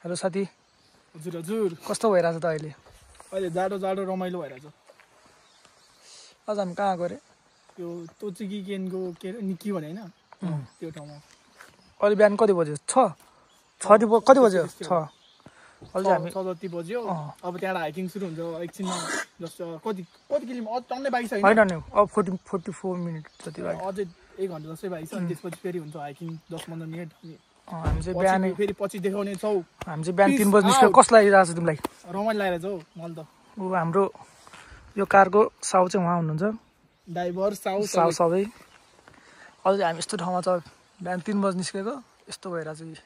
hello साथी हजुर हजुर कस्तो भइरहेछ त अहिले अहिले जाडो जाडो रमाइलो भइरहेछ आज हामी कहाँ गरे यो तोचिकी केनको के निकी भने हैन त्यो ठाउँमा अहिले बिहान कति बज्यो 6 कति बज्यो 6 अहिले हामी 6 जति बज्यो अब त्यहाँ हाइकिङ सुरु हुन्छ एकछिनमा जस्तो कति किलोमिटर टन्नै बाइक छैन हैन नि अब 44 मिनेट जति लाग्यो अझै 1 घण्टा जस्तै बाइक छ अनि त्यसपछि फेरि हुन्छ हाइकिङ 10-15 मिनेट हामी चाहिँ बिहान फेरि पछि देखाउने छौ हामी चाहिँ बिहान 3 बजे निस्क्यो कसलाई लागिरहेछ तिमीलाई रमाइलो लागेछ हौ मलाई त ऊ हाम्रो यो कारको साउ चाहिँ उहाँ हुनुहुन्छ ड्राइभर साउ सबै अहिले हामी यस्तो ठाउँमा छ बिहान 3 बजे निस्केको यस्तो भइरहेछ कि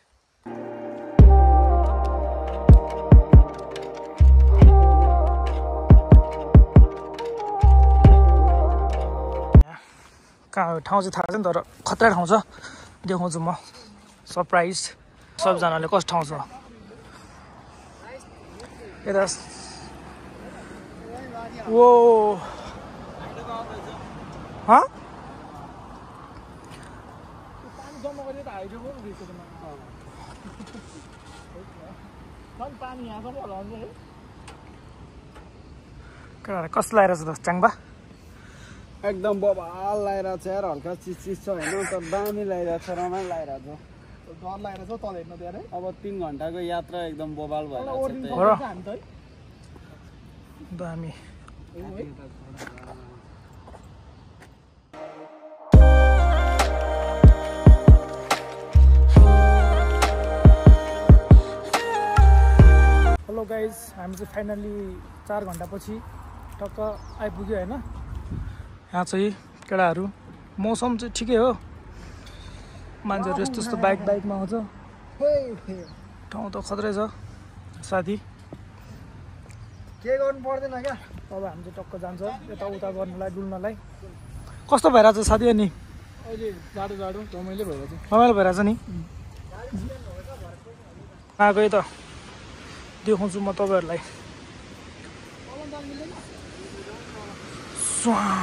कहाँ ठाउँ चाहिँ थाहा छैन तर खतरा ठाउँ छ देखाउँछु म सरप्राइज सबजनाले कस्तो ठाउँ छ यता वो हाँ कस्तो लागेको छ त चाङबा एकदम बबाल लागिरहेछ यार हल्का चिज छ हैन तर दामी लागिरहेछ रमाइलो लागिरहेछ डर लागेर छ तल हेर्न धेरै अब 3 घण्टाको यात्रा एकदम बबाल भइरहेछ दामी हेलो गाइज हामी चाहिँ फाइनली 4 घण्टा पछि टक्क आइपुग्यो हैन यहाँ चाहिँ केटाहरू मौसम चाहिँ ठिकै हो मान्छेहरू यस्तो यस्तो बाइकमा आउँछ ठाउँ त खतरै छ साथी के गर्नु पर्दैन क्या अब हामी चाहिँ टक्क जान्छ यताउता गर्नलाई डुल्नलाई कस्तो भइरहेछ साथी अनि अहिले जाडो जाडो रमाइलो भइरहेछ रमाइलो भइरहेछ नि आएको त देखाउँछु म तपाईँहरूलाई स्वाहा